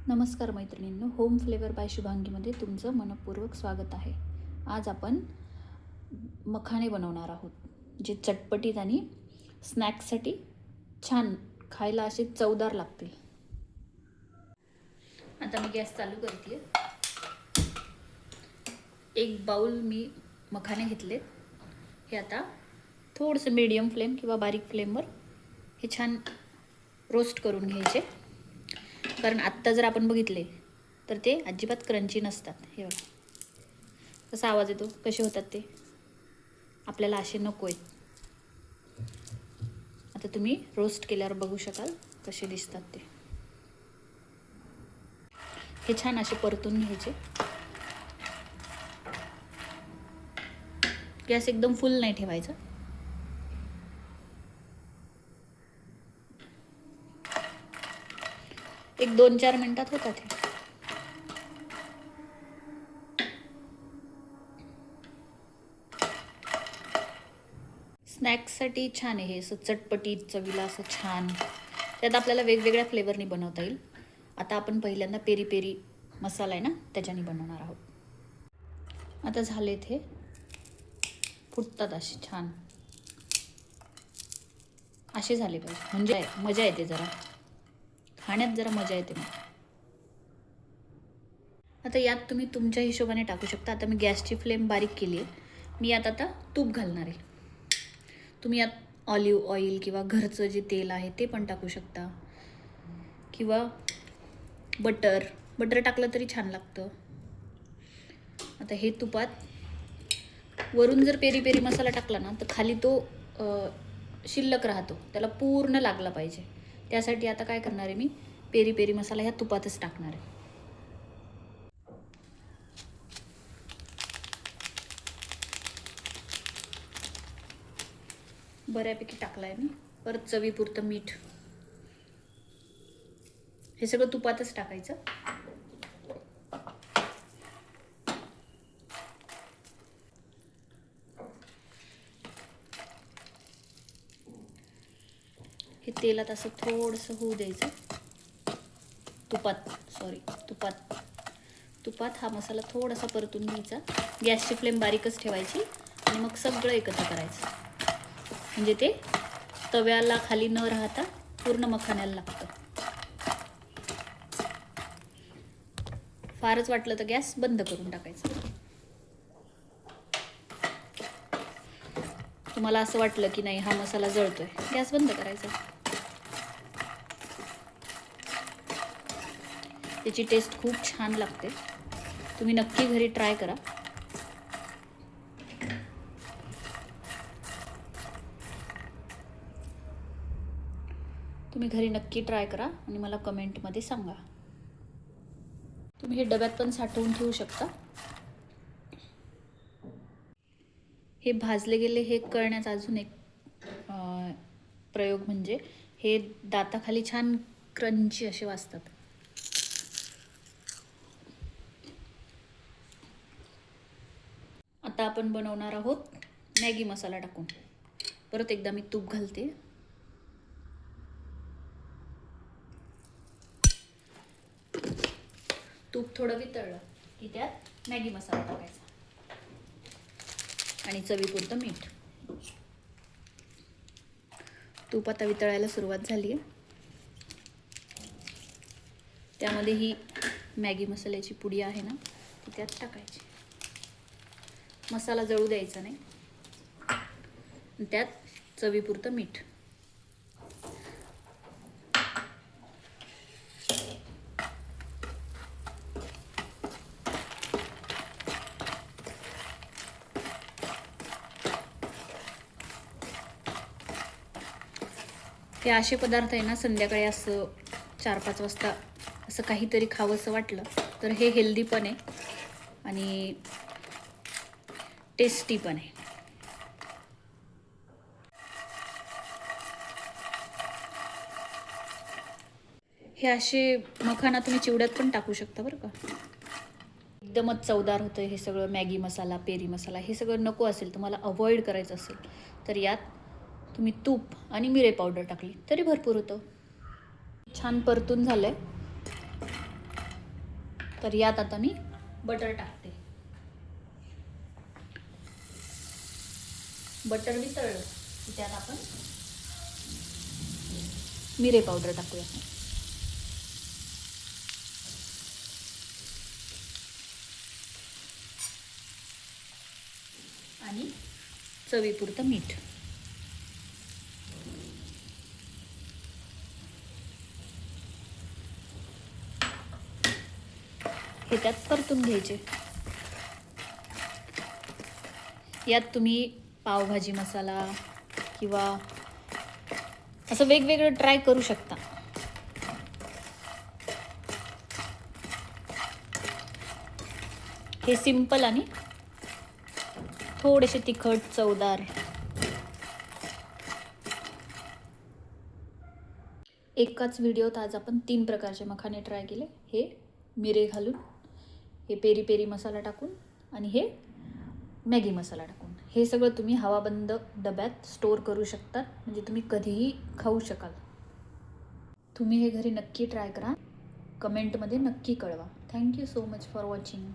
नमस्कार मैत्रिणींनो, home flavour bye शुभांगीमध्ये तुमचं मनपूर्वक स्वागत आहे. आज आपण मखाणे बनवणार आहोत, जे चटपटीत आणि स्नॅक्ससाठी छान खायला असे चवदार लागतील. आता मी गॅस चालू करते. एक बाउल मी मखाणे घेतलेत. हे आता थोडंसं मीडियम फ्लेम किंवा बारीक फ्लेमवर हे छान रोस्ट करून घ्यायचे. कारण आत्ता जर आपण बघितले तर ते अजिबात क्रंची नसतात. हे बघा कसा आवाज येतो, कसे होतात ते. आपल्याला असे नको आहेत. आता तुम्ही रोस्ट केल्यावर बघू शकाल कसे दिसतात ते. हे छान असे परतून घ्यायचे. गॅस एकदम फुल नाही ठेवायचा. एक 2-4 मिनिटात होतात हे. स्नॅक्ससाठी छान आहे हे, असं चटपटीत चवीला असं छान. त्यात आपल्याला वेगवेगळ्या फ्लेवरनी बनवता येईल. आता आपण पहिल्यांदा पेरी पेरी मसाला आहे ना, त्याच्याने बनवणार आहोत. आता झालेत हे, फुटतात असे छान. असे झाले पाहिजे, म्हणजे मजा येते जरा खाण्यात, जरा मजा येते. मग आता यात तुम्ही तुमच्या हिशोबाने टाकू शकता. आता मी गॅसची फ्लेम बारीक केली आहे. मी यात आता तूप घालणार आहे. तुम्ही यात ऑलिव्ह ऑइल किंवा घरचं जे तेल आहे ते पण टाकू शकता, किंवा बटर टाकलं तरी छान लागतं. आता हे तुपात वरून जर पेरी पेरी मसाला टाकला ना, तर खाली तो शिल्लक राहतो, त्याला पूर्ण लागला पाहिजे. त्यासाठी आता काय करणार आहे, मी पेरी पेरी मसाला ह्या तुपातच टाकणार आहे. बऱ्यापैकी टाकला आहे मी. परत चवीपुरतं मीठ. हे सगळं तुपातच टाकायचं. हे तेलात असं थोडंसं होऊ द्यायचं. तुपात हा मसाला थोडासा परतून घ्यायचा. गॅसची फ्लेम बारीकच ठेवायची आणि मग सगळं एकत्र करायचं. म्हणजे ते तव्याला खाली न राहता पूर्ण मखाण्याला लागतं. फारच वाटलं तर गॅस बंद करून टाकायचं. तुम्हाला असं वाटलं की नाही हा मसाला जळतोय, गॅस बंद करायचा. त्याची टेस्ट खूप छान लागते. तुम्ही नक्की घरी ट्राय करा. तुम्ही घरी नक्की ट्राय करा आणि मला कमेंटमध्ये सांगा. तुम्ही हे डब्यात पण साठवून ठेवू शकता. हे भाजले गेले हे कळण्याचा अजून एक प्रयोग म्हणजे हे दाताखाली छान क्रंची असे वाजतात. आता आपण बनवणार आहोत मॅगी मसाला टाकून. परत एकदा मी तूप घालते. तूप थोडं वितळलं की त्यात मॅगी मसाला टाकायचा आणि चवीपुरतं मीठ. तूप आता वितळायला सुरुवात झाली आहे. त्यामध्ये ही मॅगी मसाल्याची पुडी आहे ना, ती त्यात टाकायची. मसाला जळू द्यायचा नाही. त्यात चवीपुरतं मीठ. हे असे पदार्थ आहे ना, संध्याकाळी असं 4-5 वाजता असं काहीतरी खावंसं वाटलं तर हे हेल्दी पण आहे आणि टेस्टी पण आहे. हे असे मखाना तुम्ही चिवड्यात पण टाकू शकता बरं का. एकदमच चवदार होतं हे सगळं. मॅगी मसाला, पेरी मसाला हे सगळं नको असेल, तुम्हाला अवॉइड करायचं असेल तर यात तुम्ही तूप आणि मिरे पावडर टाकली तरी भरपूर होतं. छान परतून झालं आहे. तर यात आता मी बटर टाकते. बटर वितळलं की त्यात आपण मिरे पावडर टाकूया. आणि चवीपुरतं मीठ. हे त्यात परतून घ्यायचे. यात तुम्ही पावभाजी मसाला किंवा असं वेगवेगळं ट्राय करू शकता. हे सिंपल आणि थोडेसे तिखट चवदार. एकाच व्हिडिओत आज आपण 3 प्रकारचे मखाने ट्राय केले. हे मिरे घालून, हे पेरी पेरी मसाला टाकून आणि हे मॅगी मसाला टाकून. हे सगळं तुम्ही हवाबंद डब्यात स्टोअर करू शकता, म्हणजे तुम्ही कधीही खाऊ शकाल. तुम्ही हे घरी नक्की ट्राय करा. कमेंटमध्ये नक्की कळवा. Thank you so much for watching.